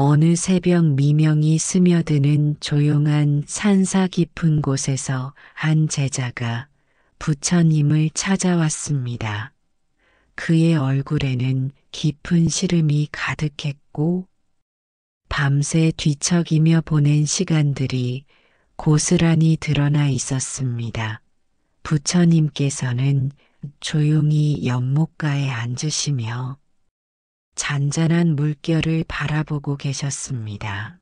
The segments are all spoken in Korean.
어느 새벽 미명이 스며드는 조용한 산사 깊은 곳에서 한 제자가 부처님을 찾아왔습니다. 그의 얼굴에는 깊은 시름이 가득했고 밤새 뒤척이며 보낸 시간들이 고스란히 드러나 있었습니다. 부처님께서는 조용히 연못가에 앉으시며 잔잔한 물결을 바라보고 계셨습니다.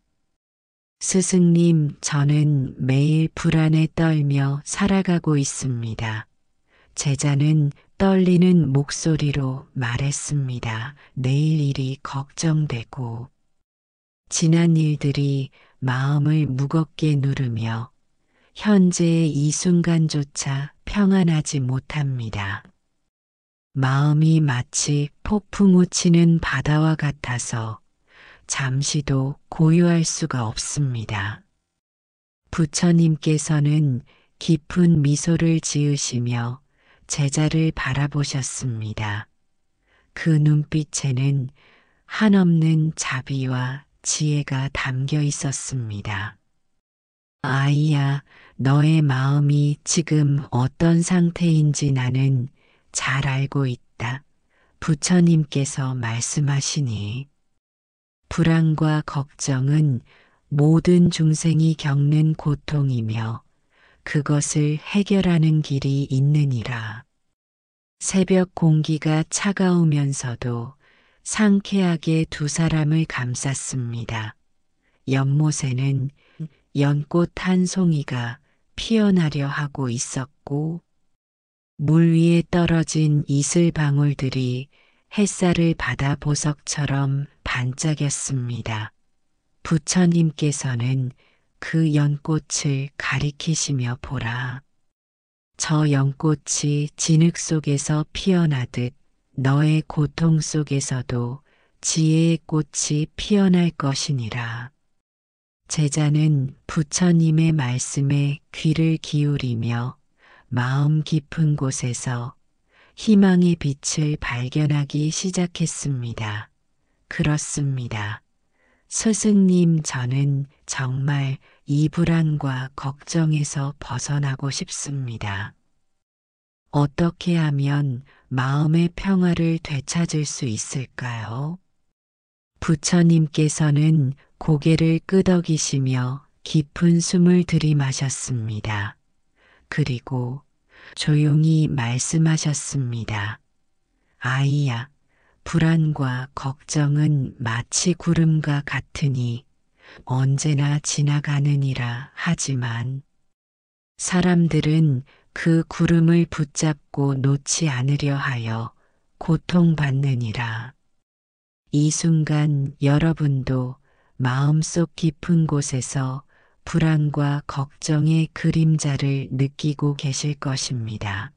스승님, 저는 매일 불안에 떨며 살아가고 있습니다. 제자는 떨리는 목소리로 말했습니다. 내일 일이 걱정되고 지난 일들이 마음을 무겁게 누르며 현재의 이 순간조차 평안하지 못합니다. 마음이 마치 폭풍 우치는 바다와 같아서 잠시도 고요할 수가 없습니다. 부처님께서는 깊은 미소를 지으시며 제자를 바라보셨습니다. 그 눈빛에는 한없는 자비와 지혜가 담겨 있었습니다. 아이야, 너의 마음이 지금 어떤 상태인지 나는 잘 알고 있다. 부처님께서 말씀하시니 불안과 걱정은 모든 중생이 겪는 고통이며 그것을 해결하는 길이 있느니라. 새벽 공기가 차가우면서도 상쾌하게 두 사람을 감쌌습니다. 연못에는 연꽃 한 송이가 피어나려 하고 있었고 물 위에 떨어진 이슬 방울들이 햇살을 받아 보석처럼 반짝였습니다. 부처님께서는 그 연꽃을 가리키시며 보라. 저 연꽃이 진흙 속에서 피어나듯 너의 고통 속에서도 지혜의 꽃이 피어날 것이니라. 제자는 부처님의 말씀에 귀를 기울이며 마음 깊은 곳에서 희망의 빛을 발견하기 시작했습니다. 그렇습니다. 스승님, 저는 정말 이 불안과 걱정에서 벗어나고 싶습니다. 어떻게 하면 마음의 평화를 되찾을 수 있을까요? 부처님께서는 고개를 끄덕이시며 깊은 숨을 들이마셨습니다. 그리고 조용히 말씀하셨습니다. 아이야, 불안과 걱정은 마치 구름과 같으니 언제나 지나가느니라. 하지만 사람들은 그 구름을 붙잡고 놓지 않으려 하여 고통받느니라. 이 순간 여러분도 마음속 깊은 곳에서 불안과 걱정의 그림자를 느끼고 계실 것입니다.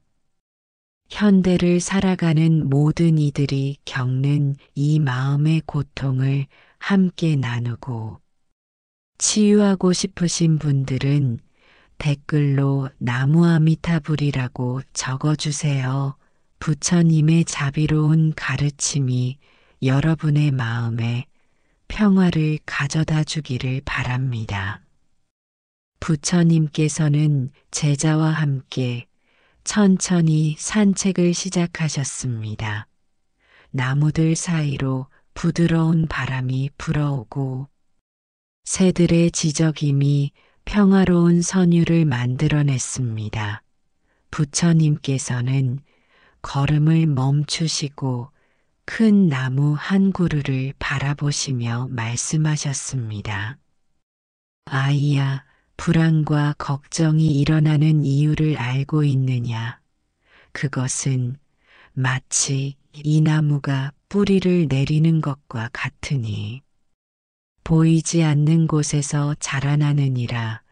현대를 살아가는 모든 이들이 겪는 이 마음의 고통을 함께 나누고 치유하고 싶으신 분들은 댓글로 나무아미타불이라고 적어주세요. 부처님의 자비로운 가르침이 여러분의 마음에 평화를 가져다 주기를 바랍니다. 부처님께서는 제자와 함께 천천히 산책을 시작하셨습니다. 나무들 사이로 부드러운 바람이 불어오고 새들의 지저귀이 평화로운 선율을 만들어냈습니다. 부처님께서는 걸음을 멈추시고 큰 나무 한 그루를 바라보시며 말씀하셨습니다. 아이야, 불안과 걱정이 일어나는 이유를 알고 있느냐? 그것은 마치 이 나무가 뿌리를 내리는 것과 같으니 보이지 않는 곳에서 자라나느니라.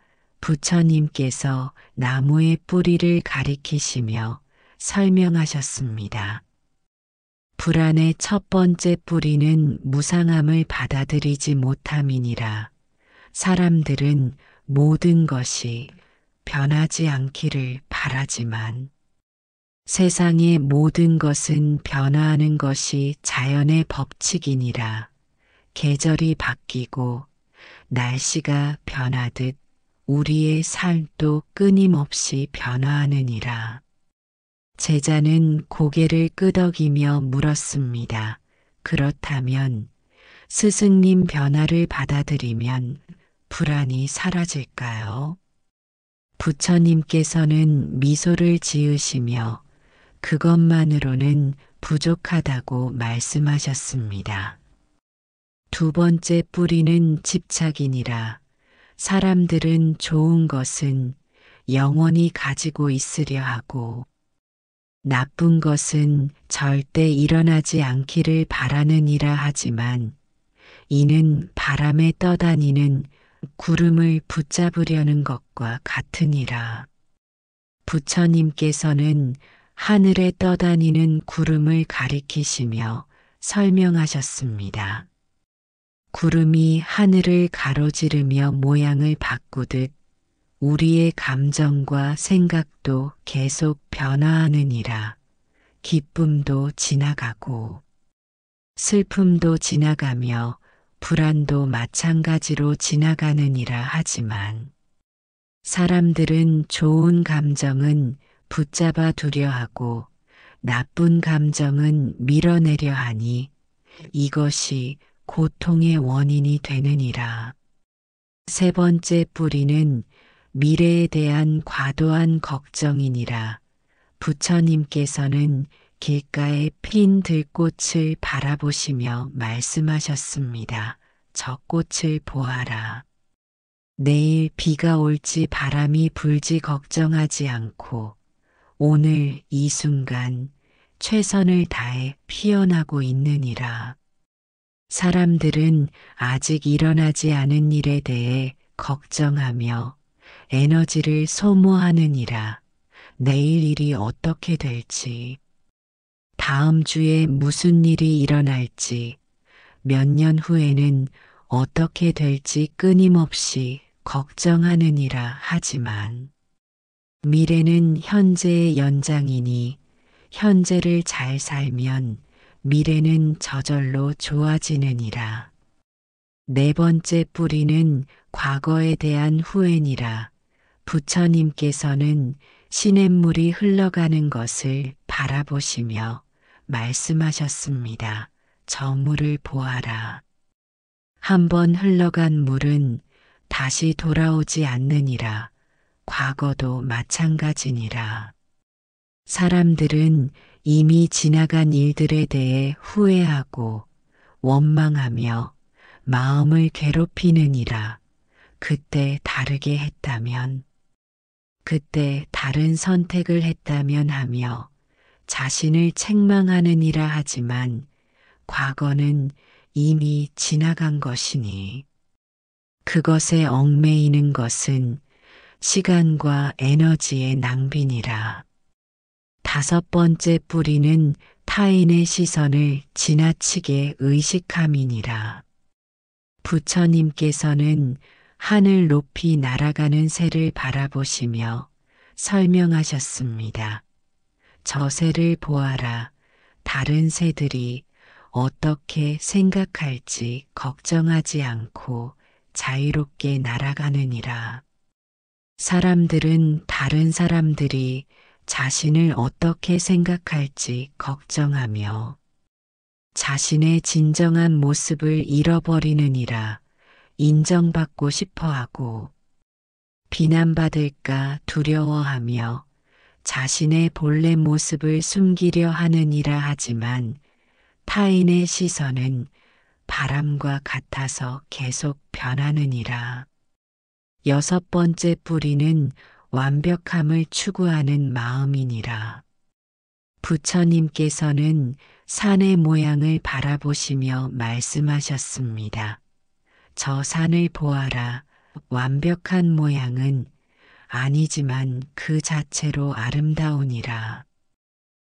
부처님께서 나무의 뿌리를 가리키시며 설명하셨습니다. 불안의 첫 번째 뿌리는 무상함을 받아들이지 못함이니라. 사람들은 모든 것이 변하지 않기를 바라지만 세상의 모든 것은 변화하는 것이 자연의 법칙이니라. 계절이 바뀌고 날씨가 변하듯 우리의 삶도 끊임없이 변화하느니라. 제자는 고개를 끄덕이며 물었습니다. 그렇다면 스승님 변화를 받아들이면 불안이 사라질까요? 부처님께서는 미소를 지으시며 그것만으로는 부족하다고 말씀하셨습니다. 두 번째 뿌리는 집착이니라. 사람들은 좋은 것은 영원히 가지고 있으려 하고 나쁜 것은 절대 일어나지 않기를 바라느니라 하지만 이는 바람에 떠다니는 구름을 붙잡으려는 것과 같으니라. 부처님께서는 하늘에 떠다니는 구름을 가리키시며 설명하셨습니다. 구름이 하늘을 가로지르며 모양을 바꾸듯 우리의 감정과 생각도 계속 변화하느니라. 기쁨도 지나가고 슬픔도 지나가며 불안도 마찬가지로 지나가느니라 하지만 사람들은 좋은 감정은 붙잡아 두려 하고 나쁜 감정은 밀어내려 하니 이것이 고통의 원인이 되느니라. 세 번째 뿌리는 미래에 대한 과도한 걱정이니라. 부처님께서는 길가에 핀 들꽃을 바라보시며 말씀하셨습니다. 저 꽃을 보아라. 내일 비가 올지 바람이 불지 걱정하지 않고 오늘 이 순간 최선을 다해 피어나고 있느니라. 사람들은 아직 일어나지 않은 일에 대해 걱정하며 에너지를 소모하느니라. 내일 일이 어떻게 될지, 다음 주에 무슨 일이 일어날지, 몇 년 후에는 어떻게 될지 끊임없이 걱정하느니라 하지만 미래는 현재의 연장이니 현재를 잘 살면 미래는 저절로 좋아지느니라. 네 번째 뿌리는 과거에 대한 후회니라. 부처님께서는 시냇물이 흘러가는 것을 바라보시며 말씀하셨습니다. 저 물을 보아라. 한번 흘러간 물은 다시 돌아오지 않느니라. 과거도 마찬가지니라. 사람들은 이미 지나간 일들에 대해 후회하고 원망하며 마음을 괴롭히느니라. 그때 다르게 했다면, 그때 다른 선택을 했다면 하며 자신을 책망하느니라 하지만 과거는 이미 지나간 것이니 그것에 얽매이는 것은 시간과 에너지의 낭비니라. 다섯 번째 뿌리는 타인의 시선을 지나치게 의식함이니라. 부처님께서는 하늘 높이 날아가는 새를 바라보시며 설명하셨습니다. 저 새를 보아라. 다른 새들이 어떻게 생각할지 걱정하지 않고 자유롭게 날아가느니라. 사람들은 다른 사람들이 자신을 어떻게 생각할지 걱정하며 자신의 진정한 모습을 잃어버리느니라. 인정받고 싶어하고 비난받을까 두려워하며 자신의 본래 모습을 숨기려 하느니라 하지만 타인의 시선은 바람과 같아서 계속 변하느니라. 여섯 번째 뿌리는 완벽함을 추구하는 마음이니라. 부처님께서는 산의 모양을 바라보시며 말씀하셨습니다. 저 산을 보아라. 완벽한 모양은 아니지만 그 자체로 아름다우니라.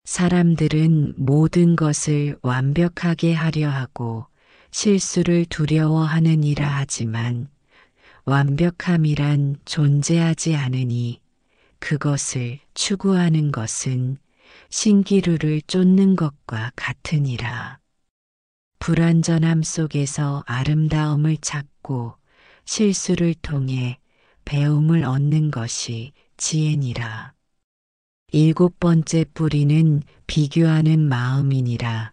사람들은 모든 것을 완벽하게 하려 하고 실수를 두려워하느니라 하지만 완벽함이란 존재하지 않으니 그것을 추구하는 것은 신기루를 쫓는 것과 같으니라. 불완전함 속에서 아름다움을 찾고 실수를 통해 배움을 얻는 것이 지혜니라. 일곱 번째 뿌리는 비교하는 마음이니라.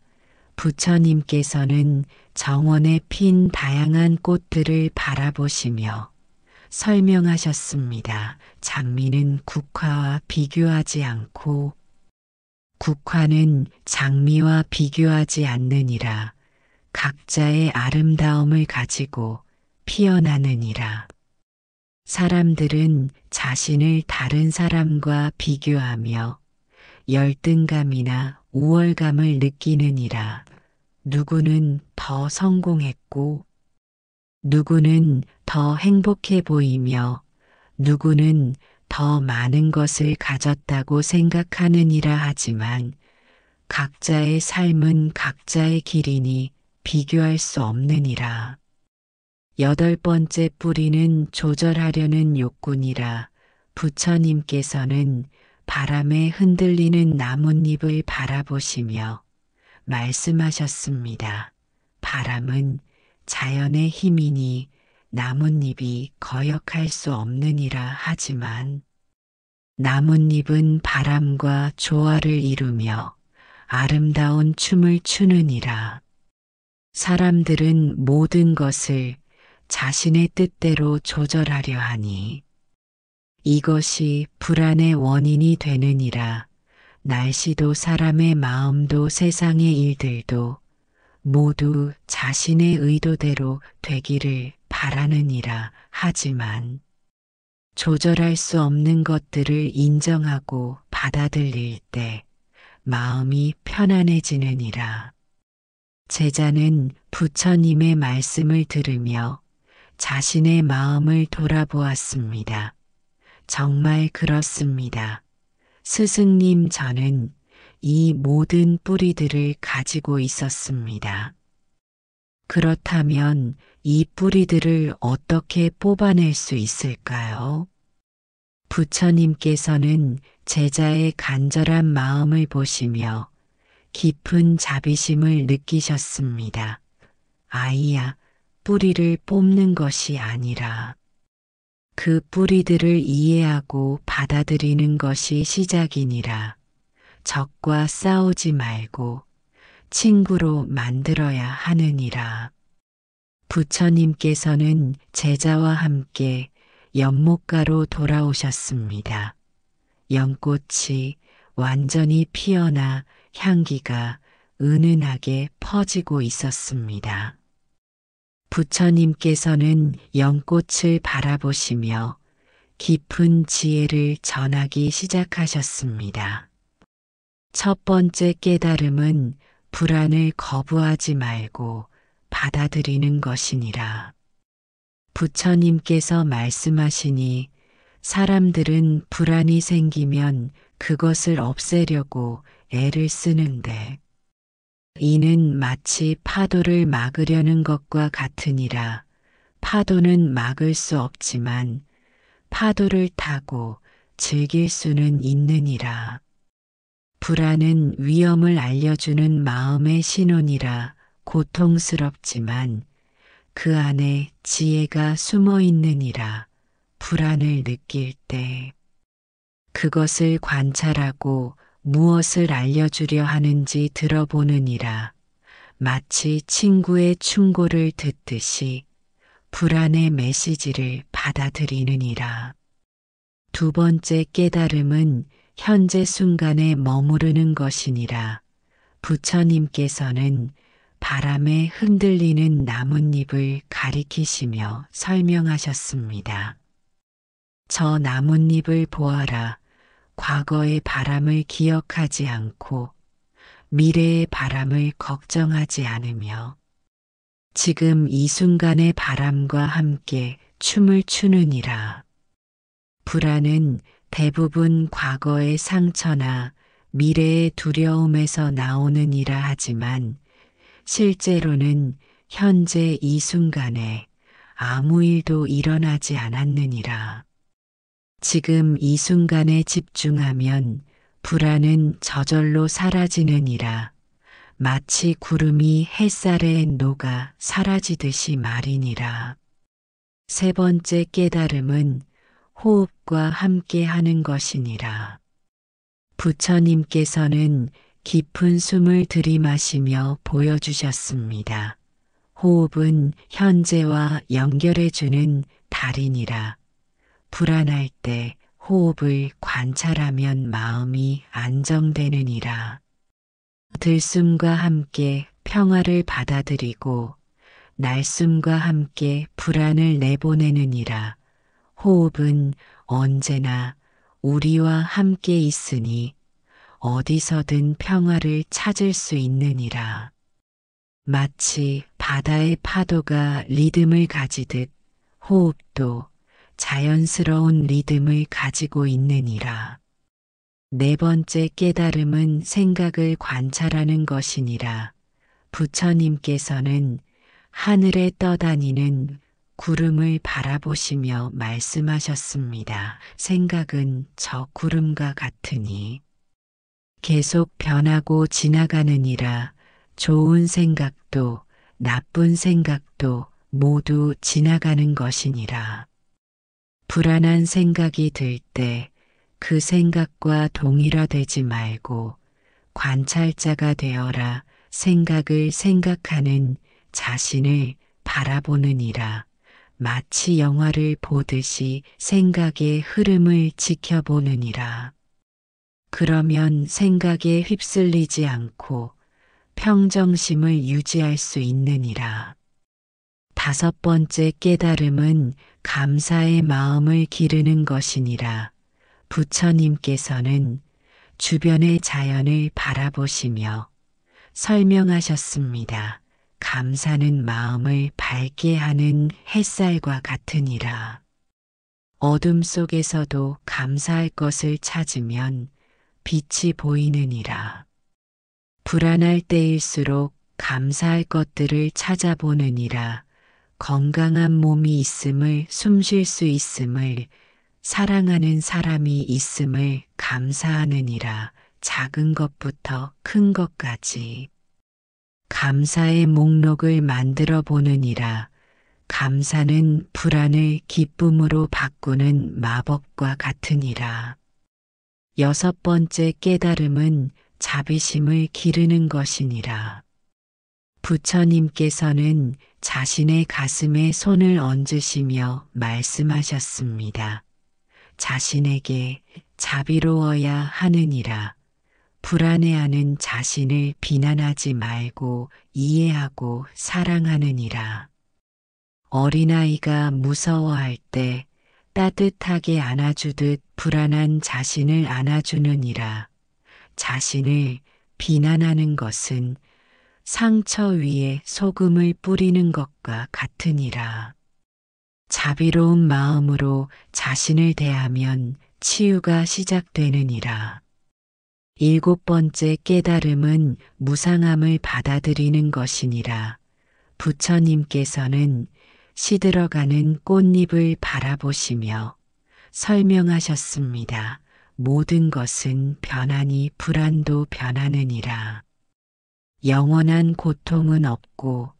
부처님께서는 정원에 핀 다양한 꽃들을 바라보시며 설명하셨습니다. 장미는 국화와 비교하지 않고 국화는 장미와 비교하지 않느니라. 각자의 아름다움을 가지고 피어나느니라. 사람들은 자신을 다른 사람과 비교하며 열등감이나 우월감을 느끼느니라. 누구는 더 성공했고 누구는 더 행복해 보이며 누구는 더 많은 것을 가졌다고 생각하느니라. 하지만 각자의 삶은 각자의 길이니 비교할 수 없느니라. 여덟 번째 뿌리는 조절하려는 욕구니라. 부처님께서는 바람에 흔들리는 나뭇잎을 바라보시며 말씀하셨습니다. 바람은 자연의 힘이니 나뭇잎이 거역할 수 없느니라. 하지만 나뭇잎은 바람과 조화를 이루며 아름다운 춤을 추느니라. 사람들은 모든 것을 자신의 뜻대로 조절하려 하니 이것이 불안의 원인이 되느니라. 날씨도 사람의 마음도 세상의 일들도 모두 자신의 의도대로 되기를 바라느니라. 하지만 조절할 수 없는 것들을 인정하고 받아들일 때 마음이 편안해지느니라. 제자는 부처님의 말씀을 들으며 자신의 마음을 돌아보았습니다. 정말 그렇습니다. 스승님, 저는 이 모든 뿌리들을 가지고 있었습니다. 그렇다면 이 뿌리들을 어떻게 뽑아낼 수 있을까요? 부처님께서는 제자의 간절한 마음을 보시며 깊은 자비심을 느끼셨습니다. 아이야, 뿌리를 뽑는 것이 아니라 그 뿌리들을 이해하고 받아들이는 것이 시작이니라. 적과 싸우지 말고 친구로 만들어야 하느니라. 부처님께서는 제자와 함께 연못가로 돌아오셨습니다. 연꽃이 완전히 피어나 향기가 은은하게 퍼지고 있었습니다. 부처님께서는 연꽃을 바라보시며 깊은 지혜를 전하기 시작하셨습니다. 첫 번째 깨달음은 불안을 거부하지 말고 받아들이는 것이니라. 부처님께서 말씀하시니 사람들은 불안이 생기면 그것을 없애려고 애를 쓰는데 이는 마치 파도를 막으려는 것과 같으니라. 파도는 막을 수 없지만 파도를 타고 즐길 수는 있느니라. 불안은 위험을 알려주는 마음의 신호니라. 고통스럽지만 그 안에 지혜가 숨어 있느니라. 불안을 느낄 때 그것을 관찰하고 무엇을 알려주려 하는지 들어보느니라. 마치 친구의 충고를 듣듯이 불안의 메시지를 받아들이느니라. 두 번째 깨달음은 현재 순간에 머무르는 것이니라. 부처님께서는 바람에 흔들리는 나뭇잎을 가리키시며 설명하셨습니다. 저 나뭇잎을 보아라. 과거의 바람을 기억하지 않고 미래의 바람을 걱정하지 않으며 지금 이 순간의 바람과 함께 춤을 추느니라. 불안은 대부분 과거의 상처나 미래의 두려움에서 나오느니라. 하지만 실제로는 현재 이 순간에 아무 일도 일어나지 않았느니라. 지금 이 순간에 집중하면 불안은 저절로 사라지느니라. 마치 구름이 햇살에 녹아 사라지듯이 말이니라. 세 번째 깨달음은 호흡과 함께 하는 것이니라. 부처님께서는 깊은 숨을 들이마시며 보여주셨습니다. 호흡은 현재와 연결해주는 달이니라. 불안할 때 호흡을 관찰하면 마음이 안정되느니라. 들숨과 함께 평화를 받아들이고 날숨과 함께 불안을 내보내느니라. 호흡은 언제나 우리와 함께 있으니 어디서든 평화를 찾을 수 있느니라. 마치 바다의 파도가 리듬을 가지듯 호흡도 자연스러운 리듬을 가지고 있느니라. 네 번째 깨달음은 생각을 관찰하는 것이니라. 부처님께서는 하늘에 떠다니는 구름을 바라보시며 말씀하셨습니다. 생각은 저 구름과 같으니 계속 변하고 지나가느니라. 좋은 생각도 나쁜 생각도 모두 지나가는 것이니라. 불안한 생각이 들 때 그 생각과 동일화되지 말고 관찰자가 되어라. 생각을 생각하는 자신을 바라보느니라. 마치 영화를 보듯이 생각의 흐름을 지켜보느니라. 그러면 생각에 휩쓸리지 않고 평정심을 유지할 수 있느니라. 다섯 번째 깨달음은 감사의 마음을 기르는 것이니라. 부처님께서는 주변의 자연을 바라보시며 설명하셨습니다. 감사는 마음을 밝게 하는 햇살과 같으니라. 어둠 속에서도 감사할 것을 찾으면 빛이 보이느니라. 불안할 때일수록 감사할 것들을 찾아보느니라. 건강한 몸이 있음을, 숨 쉴 수 있음을, 사랑하는 사람이 있음을 감사하느니라. 작은 것부터 큰 것까지 감사의 목록을 만들어 보느니라. 감사는 불안을 기쁨으로 바꾸는 마법과 같으니라. 여섯 번째 깨달음은 자비심을 기르는 것이니라. 부처님께서는 자신의 가슴에 손을 얹으시며 말씀하셨습니다. 자신에게 자비로워야 하느니라. 불안해하는 자신을 비난하지 말고 이해하고 사랑하느니라. 어린아이가 무서워할 때 따뜻하게 안아주듯 불안한 자신을 안아주느니라. 자신을 비난하는 것은 상처 위에 소금을 뿌리는 것과 같으니라. 자비로운 마음으로 자신을 대하면 치유가 시작되느니라. 일곱 번째 깨달음은 무상함을 받아들이는 것이니라. 부처님께서는 시들어가는 꽃잎을 바라보시며 설명하셨습니다. 모든 것은 변하니 불안도 변하느니라. 영원한 고통은 없고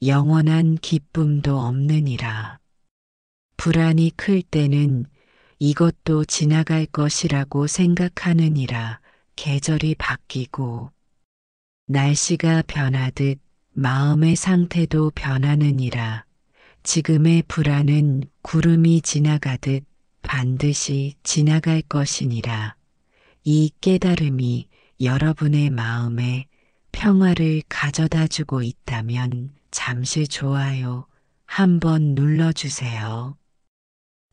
영원한 기쁨도 없느니라. 불안이 클 때는 이것도 지나갈 것이라고 생각하느니라. 계절이 바뀌고 날씨가 변하듯 마음의 상태도 변하느니라. 지금의 불안은 구름이 지나가듯 반드시 지나갈 것이니라. 이 깨달음이 여러분의 마음에 평화를 가져다 주고 있다면 잠시 좋아요 한번 눌러주세요.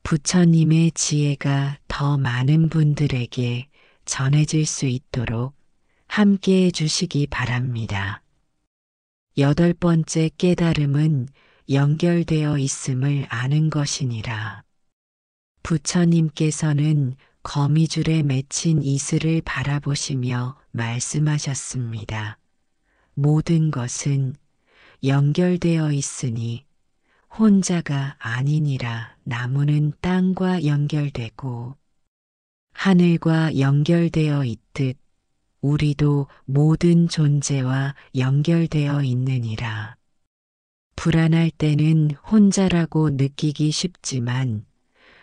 부처님의 지혜가 더 많은 분들에게 전해질 수 있도록 함께 해주시기 바랍니다. 여덟 번째 깨달음은 연결되어 있음을 아는 것이니라. 부처님께서는 거미줄에 맺힌 이슬을 바라보시며 말씀하셨습니다. 모든 것은 연결되어 있으니 혼자가 아니니라. 나무는 땅과 연결되고 하늘과 연결되어 있듯 우리도 모든 존재와 연결되어 있느니라. 불안할 때는 혼자라고 느끼기 쉽지만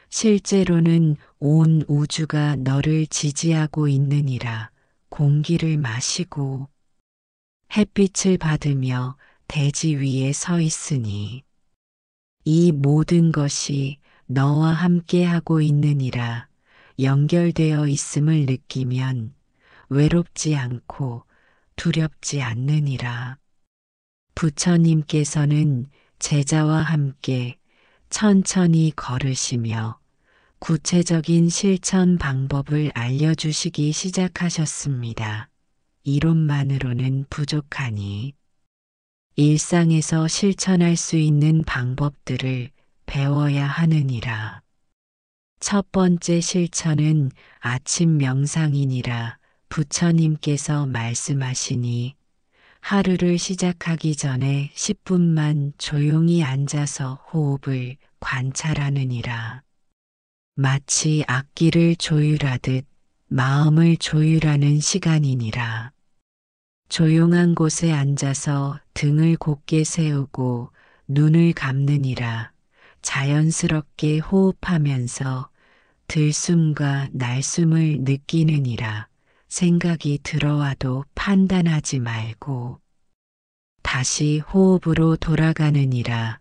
실제로는 온 우주가 너를 지지하고 있느니라. 공기를 마시고 햇빛을 받으며 대지 위에 서 있으니 이 모든 것이 너와 함께하고 있느니라. 연결되어 있음을 느끼면 외롭지 않고 두렵지 않느니라. 부처님께서는 제자와 함께 천천히 걸으시며 구체적인 실천 방법을 알려주시기 시작하셨습니다. 이론만으로는 부족하니 일상에서 실천할 수 있는 방법들을 배워야 하느니라. 첫 번째 실천은 아침 명상이니라. 부처님께서 말씀하시니 하루를 시작하기 전에 10분만 조용히 앉아서 호흡을 관찰하느니라. 마치 악기를 조율하듯 마음을 조율하는 시간이니라. 조용한 곳에 앉아서 등을 곧게 세우고 눈을 감느니라. 자연스럽게 호흡하면서 들숨과 날숨을 느끼느니라. 생각이 들어와도 판단하지 말고 다시 호흡으로 돌아가느니라.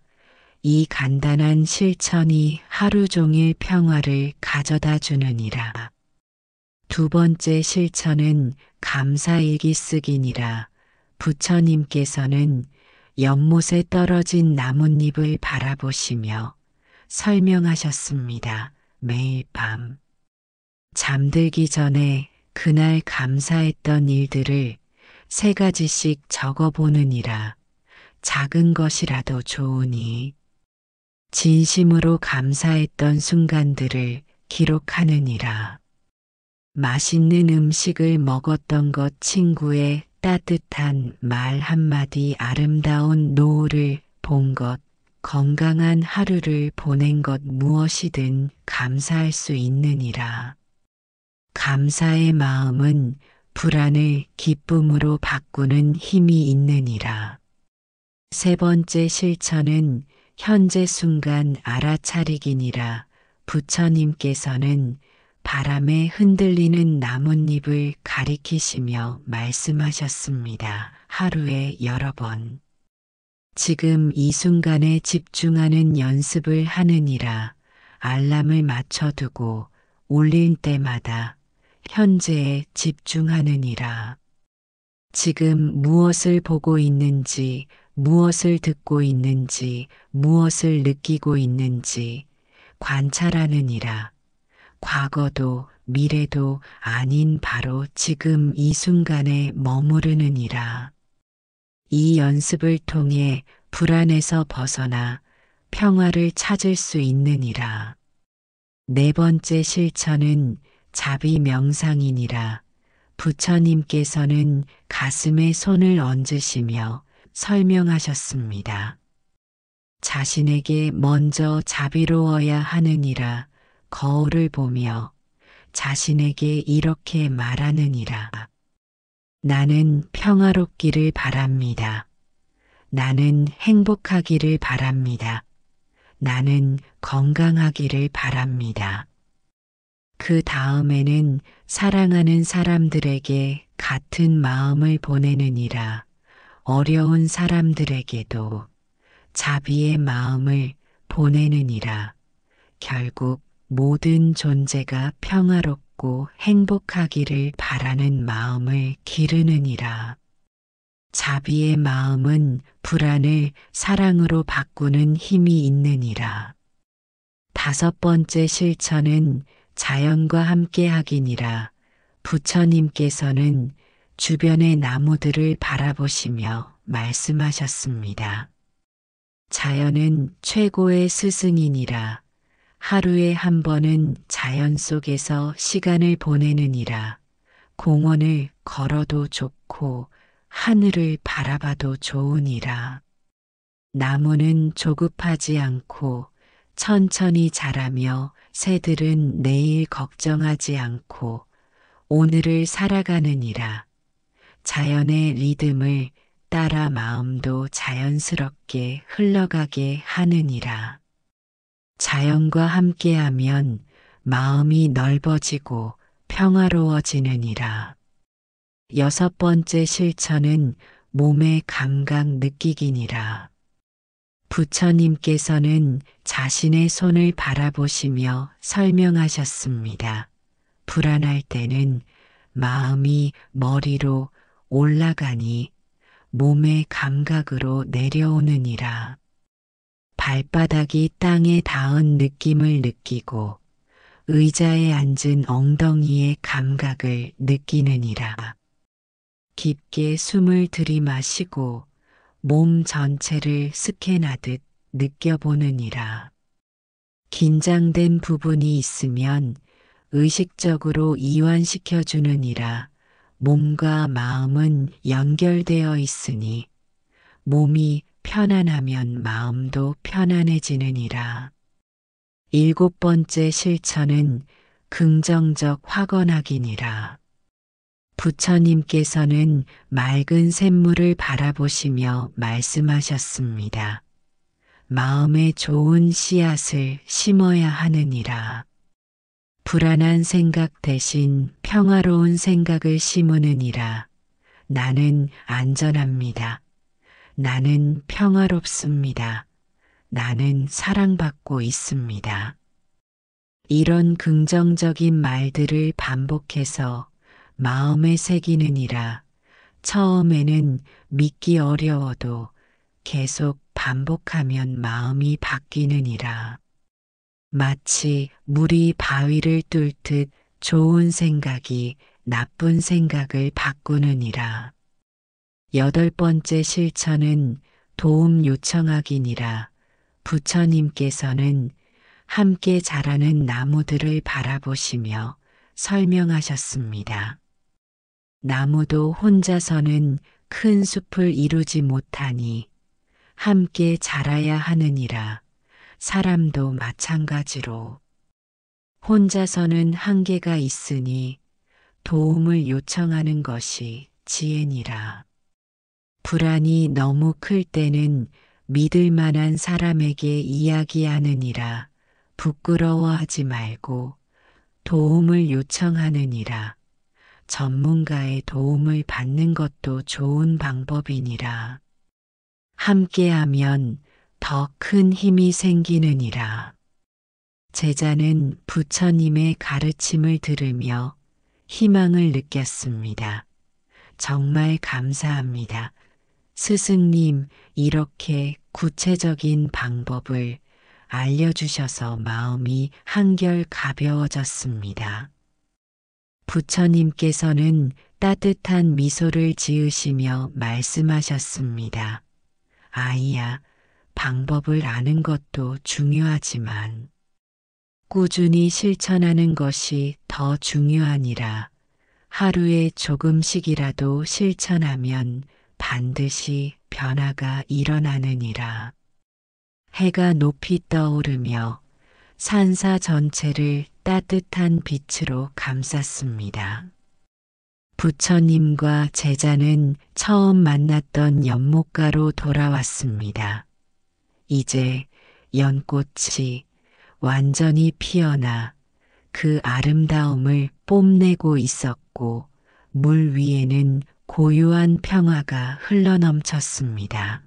이 간단한 실천이 하루 종일 평화를 가져다 주느니라. 두 번째 실천은 감사일기 쓰기니라. 부처님께서는 연못에 떨어진 나뭇잎을 바라보시며 설명하셨습니다. 매일 밤 잠들기 전에 그날 감사했던 일들을 3가지씩 적어보느니라. 작은 것이라도 좋으니 진심으로 감사했던 순간들을 기록하느니라. 맛있는 음식을 먹었던 것, 친구의 따뜻한 말 한마디, 아름다운 노을을 본 것, 건강한 하루를 보낸 것, 무엇이든 감사할 수 있느니라. 감사의 마음은 불안을 기쁨으로 바꾸는 힘이 있느니라. 세 번째 실천은 현재 순간 알아차리기니라. 부처님께서는 바람에 흔들리는 나뭇잎을 가리키시며 말씀하셨습니다. 하루에 여러 번 지금 이 순간에 집중하는 연습을 하느니라. 알람을 맞춰두고 울릴 때마다 현재에 집중하느니라. 지금 무엇을 보고 있는지, 무엇을 듣고 있는지, 무엇을 느끼고 있는지 관찰하느니라. 과거도 미래도 아닌 바로 지금 이 순간에 머무르느니라. 이 연습을 통해 불안에서 벗어나 평화를 찾을 수 있느니라. 네 번째 실천은 자비 명상이니라. 부처님께서는 가슴에 손을 얹으시며 설명하셨습니다. 자신에게 먼저 자비로워야 하느니라. 거울을 보며 자신에게 이렇게 말하느니라. 나는 평화롭기를 바랍니다. 나는 행복하기를 바랍니다. 나는 건강하기를 바랍니다. 그 다음에는 사랑하는 사람들에게 같은 마음을 보내느니라. 어려운 사람들에게도 자비의 마음을 보내느니라. 결국 모든 존재가 평화롭고 행복하기를 바라는 마음을 기르느니라. 자비의 마음은 불안을 사랑으로 바꾸는 힘이 있느니라. 다섯 번째 실천은 자연과 함께하기니라. 부처님께서는 주변의 나무들을 바라보시며 말씀하셨습니다. 자연은 최고의 스승이니라. 하루에 한 번은 자연 속에서 시간을 보내느니라. 공원을 걸어도 좋고 하늘을 바라봐도 좋으니라. 나무는 조급하지 않고 천천히 자라며 새들은 내일 걱정하지 않고 오늘을 살아가느니라. 자연의 리듬을 따라 마음도 자연스럽게 흘러가게 하느니라. 자연과 함께하면 마음이 넓어지고 평화로워지느니라. 6번째 실천은 몸의 감각 느끼기니라. 부처님께서는 자신의 손을 바라보시며 설명하셨습니다. 불안할 때는 마음이 머리로 올라가니 몸의 감각으로 내려오느니라. 발바닥이 땅에 닿은 느낌을 느끼고 의자에 앉은 엉덩이의 감각을 느끼느니라. 깊게 숨을 들이마시고 몸 전체를 스캔하듯 느껴보느니라. 긴장된 부분이 있으면 의식적으로 이완시켜 주느니라. 몸과 마음은 연결되어 있으니 몸이 편안하면 마음도 편안해지느니라. 7번째 실천은 긍정적 확언하기니라. 부처님께서는 맑은 샘물을 바라보시며 말씀하셨습니다. 마음에 좋은 씨앗을 심어야 하느니라. 불안한 생각 대신 평화로운 생각을 심으느니라. 나는 안전합니다. 나는 평화롭습니다. 나는 사랑받고 있습니다. 이런 긍정적인 말들을 반복해서 마음에 새기느니라. 처음에는 믿기 어려워도 계속 반복하면 마음이 바뀌느니라. 마치 물이 바위를 뚫듯 좋은 생각이 나쁜 생각을 바꾸느니라. 8번째 실천은 도움 요청하기니라. 부처님께서는 함께 자라는 나무들을 바라보시며 설명하셨습니다. 나무도 혼자서는 큰 숲을 이루지 못하니 함께 자라야 하느니라. 사람도 마찬가지로 혼자서는 한계가 있으니 도움을 요청하는 것이 지혜니라. 불안이 너무 클 때는 믿을 만한 사람에게 이야기하느니라. 부끄러워하지 말고 도움을 요청하느니라. 전문가의 도움을 받는 것도 좋은 방법이니라. 함께하면 더 큰 힘이 생기느니라. 제자는 부처님의 가르침을 들으며 희망을 느꼈습니다. 정말 감사합니다. 스승님, 이렇게 구체적인 방법을 알려주셔서 마음이 한결 가벼워졌습니다. 부처님께서는 따뜻한 미소를 지으시며 말씀하셨습니다. 아이야, 방법을 아는 것도 중요하지만 꾸준히 실천하는 것이 더 중요하니라. 하루에 조금씩이라도 실천하면 반드시 변화가 일어나느니라. 해가 높이 떠오르며 산사 전체를 따뜻한 빛으로 감쌌습니다. 부처님과 제자는 처음 만났던 연못가로 돌아왔습니다. 이제 연꽃이 완전히 피어나 그 아름다움을 뽐내고 있었고 물 위에는 고요한 평화가 흘러넘쳤습니다.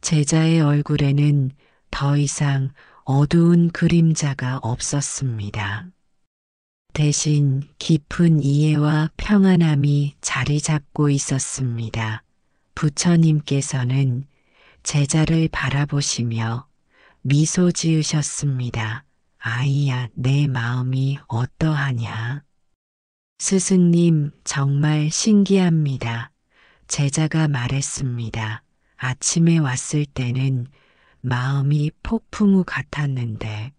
제자의 얼굴에는 더 이상 어두운 그림자가 없었습니다. 대신 깊은 이해와 평안함이 자리 잡고 있었습니다. 부처님께서는 제자를 바라보시며 미소 지으셨습니다. 아이야, 내 마음이 어떠하냐? 스승님, 정말 신기합니다. 제자가 말했습니다. 아침에 왔을 때는 마음이 폭풍우 같았는데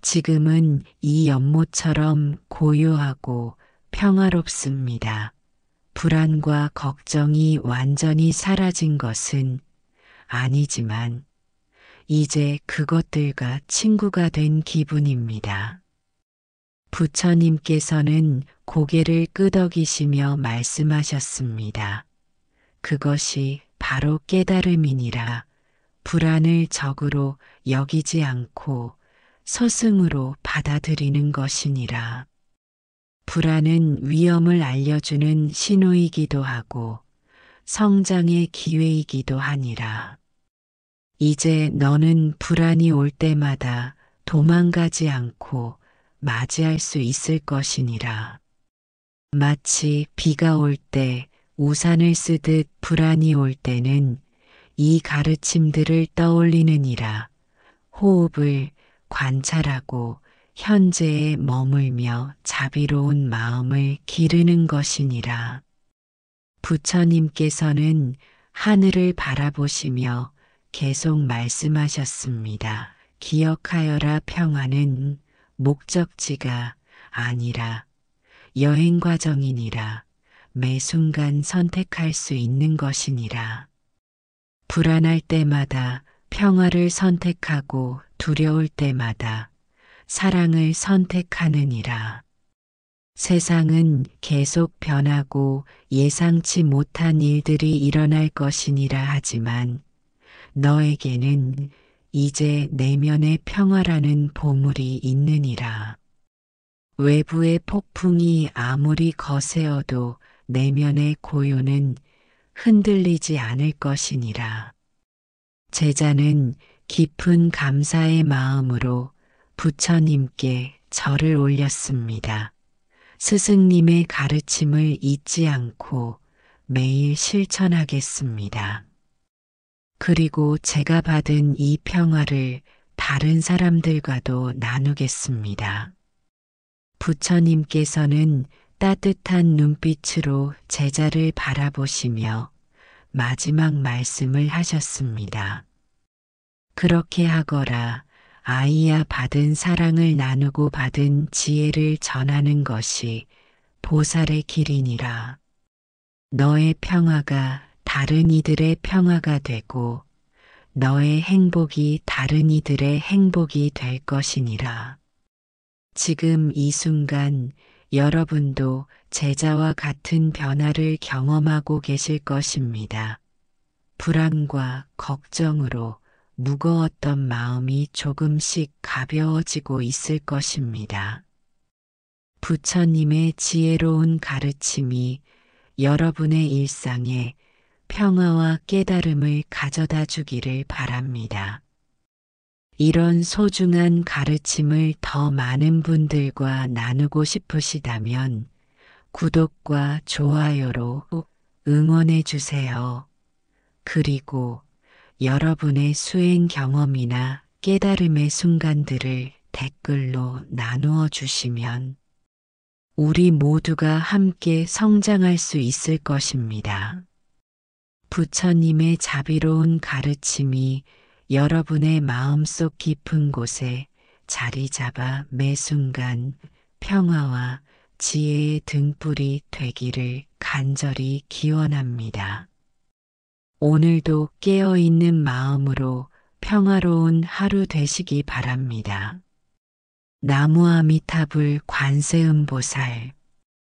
지금은 이 연못처럼 고요하고 평화롭습니다. 불안과 걱정이 완전히 사라진 것은 아니지만 이제 그것들과 친구가 된 기분입니다. 부처님께서는 고개를 끄덕이시며 말씀하셨습니다. 그것이 바로 깨달음이니라. 불안을 적으로 여기지 않고 서승으로 받아들이는 것이니라. 불안은 위험을 알려주는 신호이기도 하고 성장의 기회이기도 하니라. 이제 너는 불안이 올 때마다 도망가지 않고 맞이할 수 있을 것이니라. 마치 비가 올 때 우산을 쓰듯 불안이 올 때는 이 가르침들을 떠올리느니라. 호흡을 관찰하고 현재에 머물며 자비로운 마음을 기르는 것이니라. 부처님께서는 하늘을 바라보시며 계속 말씀하셨습니다. 기억하여라. 평화는 목적지가 아니라 여행 과정이니라. 매 순간 선택할 수 있는 것이니라. 불안할 때마다 평화를 선택하고 두려울 때마다 사랑을 선택하느니라. 세상은 계속 변하고 예상치 못한 일들이 일어날 것이니라 하지만 너에게는 이제 내면의 평화라는 보물이 있느니라. 외부의 폭풍이 아무리 거세어도 내면의 고요는 흔들리지 않을 것이니라. 제자는 깊은 감사의 마음으로 부처님께 절을 올렸습니다. 스승님의 가르침을 잊지 않고 매일 실천하겠습니다. 그리고 제가 받은 이 평화를 다른 사람들과도 나누겠습니다. 부처님께서는 따뜻한 눈빛으로 제자를 바라보시며 마지막 말씀을 하셨습니다. 그렇게 하거라. 아이야, 받은 사랑을 나누고 받은 지혜를 전하는 것이 보살의 길이니라. 너의 평화가 다른 이들의 평화가 되고 너의 행복이 다른 이들의 행복이 될 것이니라. 지금 이 순간 여러분도 제자와 같은 변화를 경험하고 계실 것입니다. 불안과 걱정으로 무거웠던 마음이 조금씩 가벼워지고 있을 것입니다. 부처님의 지혜로운 가르침이 여러분의 일상에 평화와 깨달음을 가져다 주기를 바랍니다. 이런 소중한 가르침을 더 많은 분들과 나누고 싶으시다면 구독과 좋아요로 응원해 주세요. 그리고 여러분의 수행 경험이나 깨달음의 순간들을 댓글로 나누어 주시면 우리 모두가 함께 성장할 수 있을 것입니다. 부처님의 자비로운 가르침이 여러분의 마음속 깊은 곳에 자리 잡아 매 순간 평화와 지혜의 등불이 되기를 간절히 기원합니다. 오늘도 깨어있는 마음으로 평화로운 하루 되시기 바랍니다. 나무아미타불 관세음보살